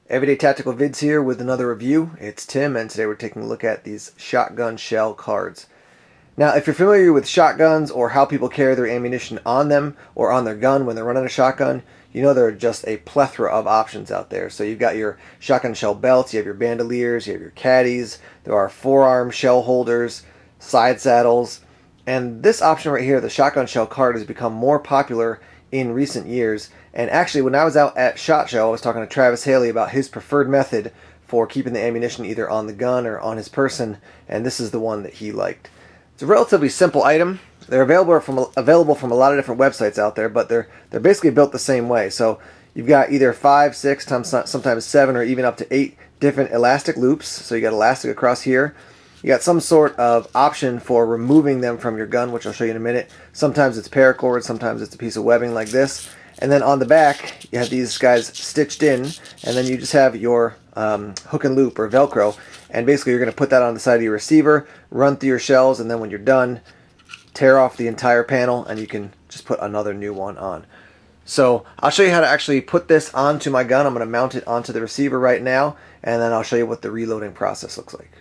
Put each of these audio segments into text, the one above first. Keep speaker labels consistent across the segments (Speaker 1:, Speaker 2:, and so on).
Speaker 1: Everyday Tactical Vids here with another review. It's Tim, and today we're taking a look at these shotgun shell cards. Now, if you're familiar with shotguns or how people carry their ammunition on them or on their gun when they're running a shotgun, you know there are just a plethora of options out there. So you've got your shotgun shell belts, you have your bandoliers, you have your caddies, there are forearm shell holders, side saddles, and this option right here, the shotgun shell card, has become more popular in recent years. And actually, when I was out at SHOT Show, I was talking to Travis Haley about his preferred method for keeping the ammunition either on the gun or on his person, and this is the one that he liked. It's a relatively simple item. They're available from a lot of different websites out there, but they're basically built the same way. So you've got either 5, 6, sometimes 7, or even up to 8 different elastic loops. So you got elastic across here. You got some sort of option for removing them from your gun, which I'll show you in a minute. Sometimes it's paracord, sometimes it's a piece of webbing like this. And then on the back, you have these guys stitched in, and then you just have your hook and loop or Velcro. And basically you're going to put that on the side of your receiver, run through your shells, and then when you're done, tear off the entire panel, and you can just put another new one on. So I'll show you how to actually put this onto my gun. I'm going to mount it onto the receiver right now, and then I'll show you what the reloading process looks like.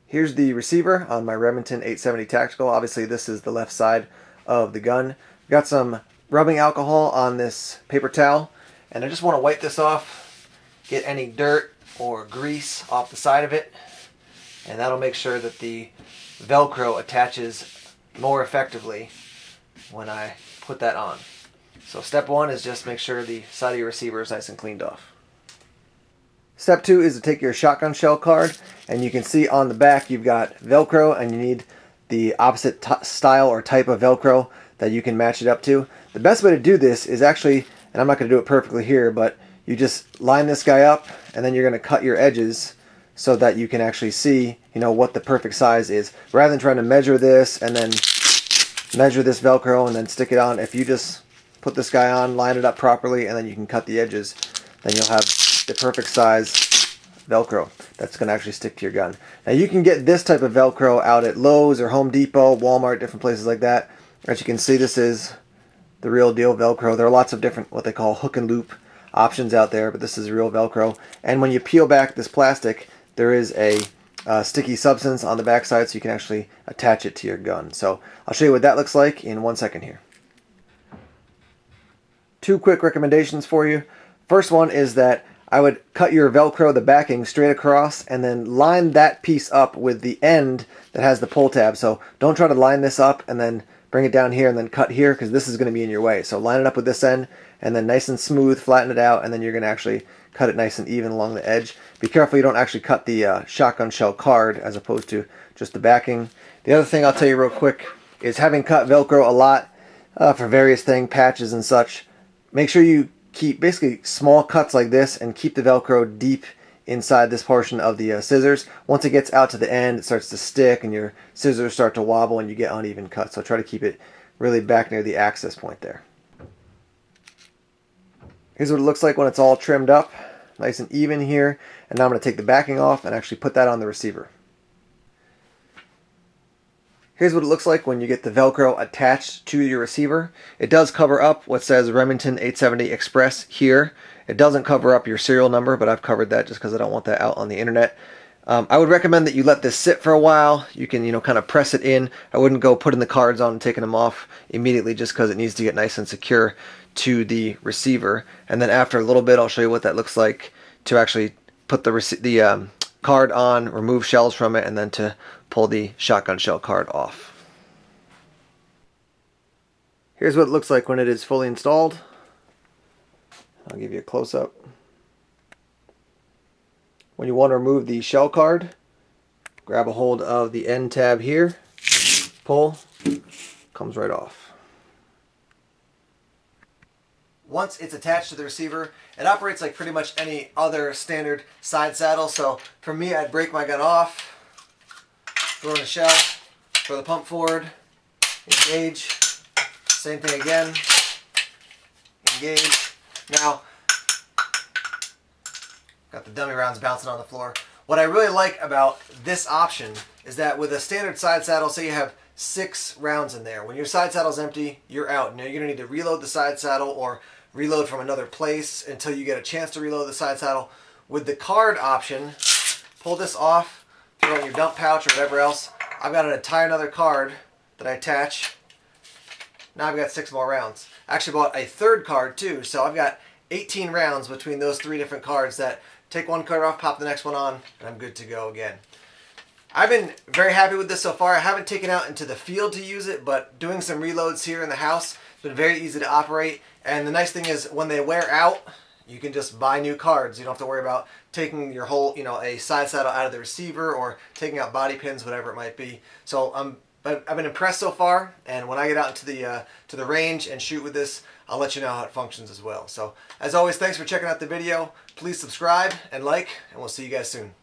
Speaker 1: Here's the receiver on my Remington 870 Tactical. Obviously this is the left side of the gun. Got some rubbing alcohol on this paper towel, and I just want to wipe this off, get any dirt or grease off the side of it, and that'll make sure that the Velcro attaches more effectively when I put that on. So step 1 is just make sure the side of your receiver is nice and cleaned off. Step 2 is to take your shotgun shell card, and you can see on the back you've got Velcro, and you need the opposite style or type of Velcro that you can match it up to. The best way to do this is actually, and I'm not going to do it perfectly here, but you just line this guy up, and then you're going to cut your edges so that you can actually see, what the perfect size is. Rather than trying to measure this and then measure this Velcro and then stick it on, if you just put this guy on, line it up properly, and then you can cut the edges, then you'll have the perfect size Velcro that's going to actually stick to your gun. Now you can get this type of Velcro out at Lowe's or Home Depot, Walmart, different places like that. As you can see, this is the real deal Velcro. There are lots of different what they call hook and loop options out there, but this is real Velcro. And when you peel back this plastic, there is a sticky substance on the backside, so you can actually attach it to your gun. So I'll show you what that looks like in 1 second here. 2 quick recommendations for you. First one is that I would cut your Velcro, the backing, straight across, and then line that piece up with the end that has the pull tab. So don't try to line this up and then bring it down here and then cut here, because this is going to be in your way. So line it up with this end, and then nice and smooth, flatten it out, and then you're going to actually cut it nice and even along the edge. Be careful you don't actually cut the shotgun shell card as opposed to just the backing. The other thing I'll tell you real quick is, having cut Velcro a lot for various things, patches and such, make sure you keep basically small cuts like this and keep the Velcro deep inside this portion of the scissors. Once it gets out to the end, it starts to stick and your scissors start to wobble and you get uneven cuts. So try to keep it really back near the access point there. Here's what it looks like when it's all trimmed up, nice and even here. And now I'm going to take the backing off and actually put that on the receiver. Here's what it looks like when you get the Velcro attached to your receiver. It does cover up what says Remington 870 Express here. It doesn't cover up your serial number, but I've covered that just because I don't want that out on the internet. I would recommend that you let this sit for a while. You can, kind of press it in. I wouldn't go putting the cards on and taking them off immediately, just because it needs to get nice and secure to the receiver. And then after a little bit, I'll show you what that looks like to actually put the card on, remove shells from it, and then to pull the shotgun shell card off. Here's what it looks like when it is fully installed. I'll give you a close-up. When you want to remove the shell card, grab a hold of the end tab here, pull, comes right off. Once it's attached to the receiver, it operates like pretty much any other standard side saddle. So for me, I'd break my gun off, throw in a shell, throw the pump forward, engage, same thing again, engage. Now, got the dummy rounds bouncing on the floor. What I really like about this option is that with a standard side saddle, say you have 6 rounds in there. When your side saddle's empty, you're out. Now you're going to need to reload the side saddle, or reload from another place until you get a chance to reload the side saddle. With the card option, pull this off, throw it in your dump pouch or whatever else. I've got to tie another card that I attach. Now I've got 6 more rounds. I actually bought a third card too, so I've got 18 rounds between those 3 different cards that take one card off, pop the next one on, and I'm good to go again. I've been very happy with this so far. I haven't taken out into the field to use it, but doing some reloads here in the house, it's been very easy to operate. And the nice thing is when they wear out, you can just buy new cards. You don't have to worry about taking your whole, a side saddle out of the receiver or taking out body pins, whatever it might be. So I've been impressed so far, and when I get out into the range and shoot with this, I'll let you know how it functions as well. So as always, thanks for checking out the video. Please subscribe and like, and we'll see you guys soon.